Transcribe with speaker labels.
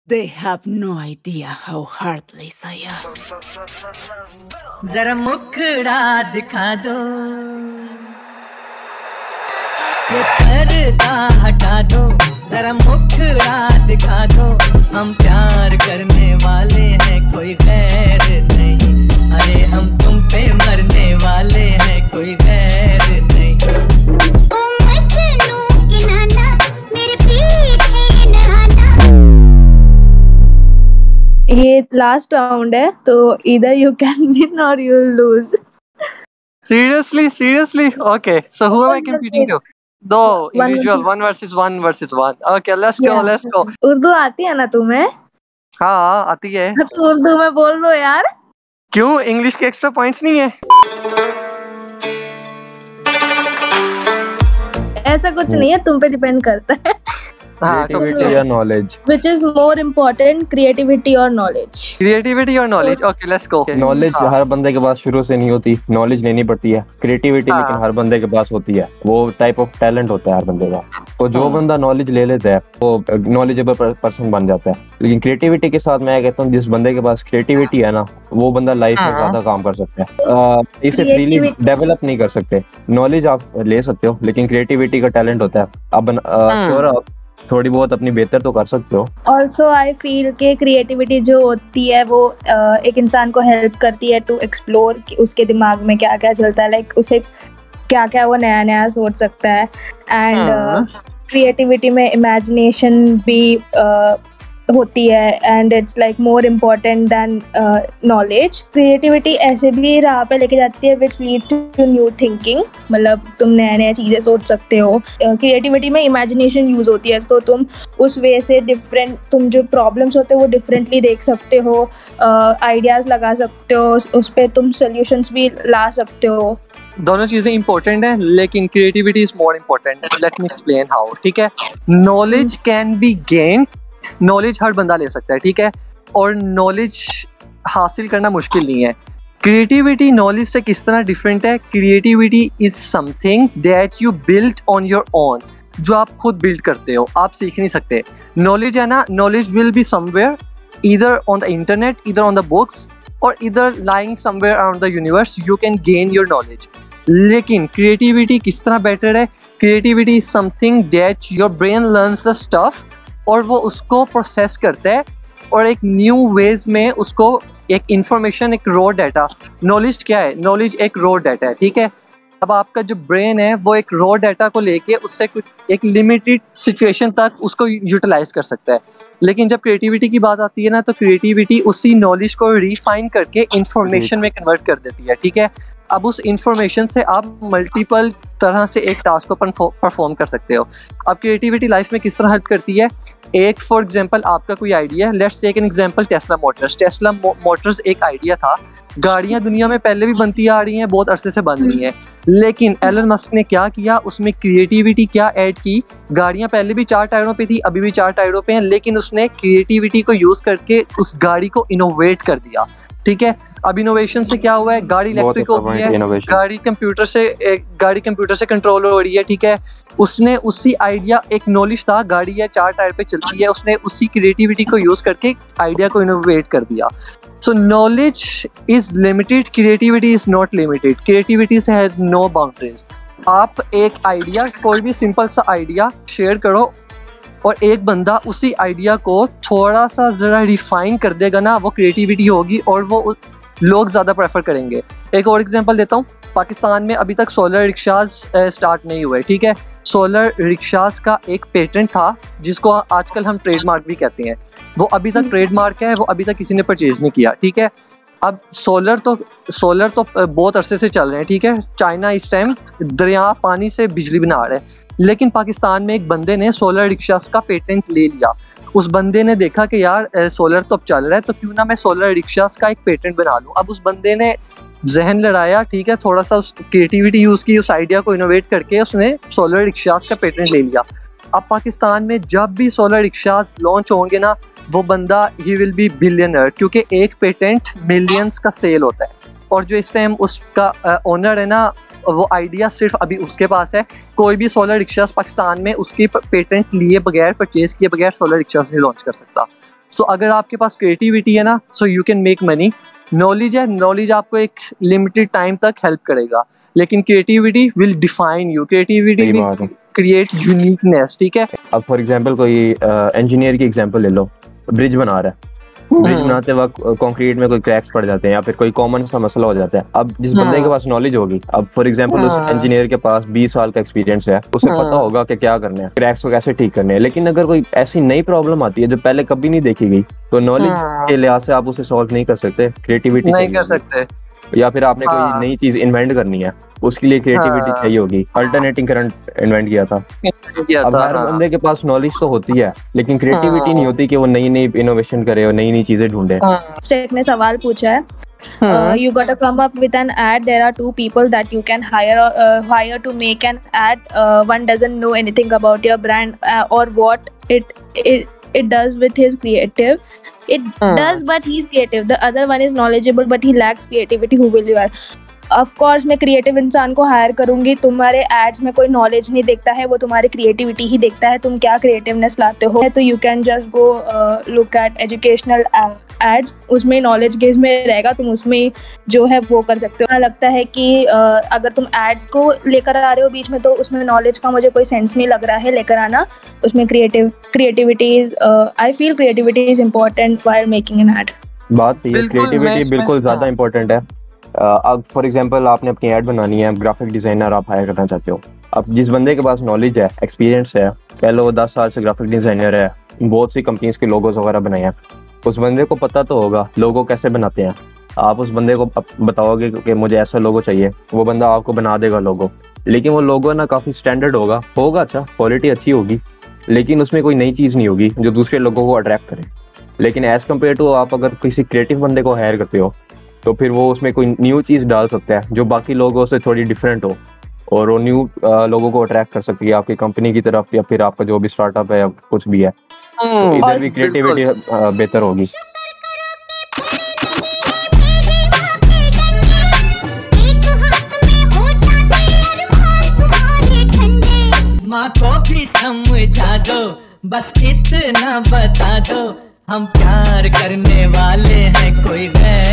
Speaker 1: They have no idea how heartless I am.
Speaker 2: जरा मुखड़ा दिखा दो, ये पर्दा हटा दो, जरा मुखड़ा दिखा दो। हम प्यार करने वाले हैं, कोई गैर नहीं। अरे हम तुम पे मरने वाले हैं, कोई गैर नहीं।
Speaker 3: ओ मजनू के नाना मेरे पीछे न आना।
Speaker 4: ये लास्ट राउंड है, तो either you can win or you'll lose.
Speaker 5: Seriously? Okay, so who am I competing to? No, individual, one versus one. Okay, let's go.
Speaker 4: Urdu आती है ना तुम्हें?
Speaker 5: हाँ, आती है।
Speaker 4: तो उर्दू में बोल दो यार।
Speaker 5: क्यों, इंग्लिश के एक्स्ट्रा पॉइंट्स नहीं है?
Speaker 4: ऐसा कुछ नहीं है, तुम पे डिपेंड करता है।
Speaker 6: Creativity or knowledge?
Speaker 4: Which is more important, creativity or knowledge?
Speaker 5: Creativity or knowledge? Okay, let's go.
Speaker 6: Knowledge हर बंदे के पास शुरू से नहीं होती, knowledge लेनी पड़ती है। Creativity लेकिन हर बंदे के पास होती है, वो type of talent होता है हर बंदे का। तो जो बंदा knowledge ले लेता है वो knowledgeable person बन जाता है। लेकिन creativity के साथ मैं कहता हूँ जिस बंदे के पास creativity है ना, वो बंदा लाइफ में ज्यादा काम कर सकता है। इसे freely develop नहीं कर सकते। knowledge आप ले सकते हो, लेकिन creativity का talent होता है। अब थोड़ी बहुत अपनी बेहतर तो कर सकते हो।
Speaker 4: ऑल्सो आई फील कि क्रिएटिविटी जो होती है वो एक इंसान को हेल्प करती है टू एक्सप्लोर कि उसके दिमाग में क्या क्या चलता है, लाइक उसे क्या क्या वो नया नया सोच सकता है। एंड क्रिएटिविटी में इमेजिनेशन भी होती है, and it's like more important than knowledge. Creativity ऐसे भी राह पे लेके जाती है which lead to new thinking, मतलब तुम नए नए चीज़ें सोच सकते हो। क्रिएटिविटी में इमेजिनेशन यूज़ होती है, तो तुम उस वे से डिफरेंट, तुम जो प्रॉब्लम्स होते हो वो डिफरेंटली देख सकते हो, आइडियाज़ लगा सकते हो, उस पर तुम सोल्यूशंस भी ला सकते हो।
Speaker 5: दोनों चीजें इंपॉर्टेंट हैं, लेकिन creativity is more important. Let me explain how. ठीक है, knowledge can be gain, knowledge हर बंदा ले सकता है, ठीक है, और नॉलेज हासिल करना मुश्किल नहीं है। क्रिएटिविटी नॉलेज से किस तरह डिफरेंट है? Creativity is something that you build on your own, जो आप खुद बिल्ड करते हो, आप सीख नहीं सकते। नॉलेज है ना, knowledge will be somewhere, either on the internet, either on the books, और either lying somewhere around the universe, you can gain your knowledge. लेकिन क्रिएटिविटी किस तरह बेटर है? Creativity is something that your brain learns the stuff, और वो उसको process करता है और एक न्यू वेज में उसको एक इंफॉर्मेशन, एक रॉ डाटा। नॉलेज क्या है? नॉलेज एक रॉ डाटा है, ठीक है। अब आपका जो ब्रेन है वो एक रॉ डाटा को लेके उससे कुछ एक लिमिटेड सिचुएशन तक उसको यूटिलाइज कर सकता है। लेकिन जब क्रिएटिविटी की बात आती है ना, तो क्रिएटिविटी उसी नॉलेज को रिफाइन करके इंफॉर्मेशन में कन्वर्ट कर देती है, ठीक है। अब उस इंफॉर्मेशन से आप मल्टीपल तरह से एक टास्क को परफॉर्म कर सकते हो। अब क्रिएटिविटी लाइफ में किस तरह हेल्प करती है? एक फॉर एग्जांपल आपका कोई आइडिया है, let's take an example Tesla Motors. Tesla Motors एक आइडिया था। गाड़ियां दुनिया में पहले भी बनती आ रही हैं, बहुत अरसे से बन रही हैं, लेकिन एलन मस्क ने क्या किया, उसमें क्रिएटिविटी क्या ऐड की। गाड़ियां पहले भी 4 टायरों पे थी, अभी भी 4 टायरों पे हैं, लेकिन उसने क्रिएटिविटी को यूज करके उस गाड़ी को इनोवेट कर दिया, ठीक है। अब इनोवेशन से क्या हुआ है? गाड़ी इलेक्ट्रिक हो गई है, गाड़ी कंप्यूटर से कंट्रोल हो रही है, ठीक है। उसने उसी आइडिया, एक नॉलेज था, गाड़ी है 4 टायर पे चलती है, उसने उसी क्रिएटिविटी को यूज करके आइडिया को इनोवेट कर दिया। सो knowledge is limited, creativity is not limited. Creativity से हैज नो बाउंड्रीज। आप एक आइडिया, कोई भी सिंपल सा आइडिया शेयर करो, और एक बंदा उसी आइडिया को थोड़ा सा जरा रिफाइन कर देगा ना, वो क्रिएटिविटी होगी और वो लोग ज़्यादा प्रेफर करेंगे। एक और एग्जांपल देता हूँ, पाकिस्तान में अभी तक सोलर रिक्शाज स्टार्ट नहीं हुए, ठीक है। सोलर रिक्शाज का एक पेटेंट था जिसको आजकल हम ट्रेडमार्क भी कहते हैं, वो अभी तक ट्रेडमार्क है, वो अभी तक किसी ने परचेज नहीं किया, ठीक है। अब सोलर तो बहुत अरसे से चल रहे हैं, ठीक है। चाइना इस टाइम दरिया पानी से बिजली बना रहे हैं, लेकिन पाकिस्तान में एक बंदे ने सोलर रिक्शास का पेटेंट ले लिया। उस बंदे ने देखा कि यार सोलर तो अब चल रहा है, तो क्यों ना मैं सोलर रिक्शास का एक पेटेंट बना लूँ। अब उस बंदे ने जहन लड़ाया, ठीक है, थोड़ा सा उस क्रिएटिविटी यूज़ की, उस आइडिया को इनोवेट करके उसने सोलर रिक्शास का पेटेंट ले लिया। अब पाकिस्तान में जब भी सोलर रिक्शास लॉन्च होंगे ना, वो बंदा ही विल बी बिलियनर, क्योंकि एक पेटेंट मिलियंस का सेल होता है। और जो इस टाइम उसका ओनर है ना, वो आइडिया सिर्फ अभी उसके पास है। कोई भी सोलर रिक्शास पाकिस्तान में उसकी पेटेंट लिए बगैर, परचेज किए बगैर सोलर रिक्शास नहीं लॉन्च कर सकता। सो अगर आपके पास क्रिएटिविटी है ना, so you can make money. Knowledge है, नॉलेज आपको एक लिमिटेड टाइम तक हेल्प करेगा, लेकिन creativity will define you, creativity will create uniqueness, ठीक है।
Speaker 6: अब फॉर एग्जांपल कोई इंजीनियर की एग्जांपल ले लो, ब्रिज बना रहा है, ब्रिज बनाते वक्त कंक्रीट में कोई क्रैक्स पड़ जाते हैं या फिर कोई कॉमन सा मसला हो जाता है। अब जिस बंदे के पास नॉलेज होगी, अब फॉर एग्जांपल उस इंजीनियर के पास 20 साल का एक्सपीरियंस है, उसे पता होगा कि क्या करना है, क्रैक्स को कैसे ठीक करने हैं। लेकिन अगर कोई ऐसी नई प्रॉब्लम आती है जो पहले कभी नहीं देखी गई, तो नॉलेज के लिहाज से आप उसे सॉल्व नहीं कर सकते, क्रिएटिविटी
Speaker 5: नहीं कर सकते।
Speaker 6: या फिर आपने कोई नई चीज इन्वेंट करनी है, उसके लिए क्रिएटिविटी चाहिए होगी। अल्टरनेटिंग करंट इन्वेंट किया था। अब हर बंदे के पास नॉलेज तो होती है, लेकिन क्रिएटिविटी नहीं होती कि वो नई नई इनोवेशन करे और नई नई चीजें ढूंढे।
Speaker 4: स्टेक ने सवाल पूछा है, you gotta come up with an ad. There are two people that you can hire to make an ad. One doesn't know anything about your brand or what it does with his creative. It does, but he's creative. The other one is knowledgeable, but he lacks creativity. Who will you hire? Of course मैं creative इंसान को higher करूंगी। तुम्हारे ads में कोई knowledge नहीं देखता है, वो तुम्हारी क्रिएटिविटी ही देखता है, तुम क्या क्रिएटिवनेस लाते हो। तो you can just go look at educational aids, उसमें नॉलेज गेज में रहेगा, तुम उसमें जो है वो कर सकते हो। लगता है कि अगर तुम एड्स को लेकर आ रहे हो बीच में, तो उसमें नॉलेज का मुझे कोई सेंस नहीं लग रहा है लेकर आना। उसमें creativity is I feel creativity is important while making an aid.
Speaker 6: बात सही है, क्रिएटिविटी बिल्कुल ज्यादा इंपॉर्टेंट है। अब फॉर एग्जांपल आपने अपनी ऐड बनानी है, ग्राफिक डिजाइनर आप हायर करना चाहते हो। अब जिस बंदे के पास नॉलेज है, एक्सपीरियंस है, कह लो 10 साल से ग्राफिक डिजाइनर है, बहुत सी कंपनीज के लोगोस वगैरह बनाए हैं, उस बंदे को पता तो होगा लोगो कैसे बनाते हैं। आप उस बंदे को बताओगे कि मुझे ऐसा लोगो चाहिए, वो बंदा आपको बना देगा लोगो। लेकिन वो लोगो ना काफी स्टैंडर्ड होगा अच्छा, क्वालिटी अच्छी होगी, लेकिन उसमें कोई नई चीज नहीं होगी जो दूसरे लोगों को अट्रैक्ट करे। लेकिन एज कम्पेयर टू आप अगर किसी क्रिएटिव बंदे को हायर करते हो, तो फिर वो उसमें कोई न्यू चीज डाल सकता है जो बाकी लोगों से थोड़ी डिफरेंट हो, और वो न्यू लोगों को अट्रैक्ट कर सकती है आपकी कंपनी की तरफ, या फिर आपका जो भी स्टार्टअप है या कुछ भी है। तो इधर भी क्रिएटिविटी बेहतर होगी।
Speaker 2: माँ को भी समझा दो, बस इतना बता दो, हम प्यार करने वाले हैं, कोई गैर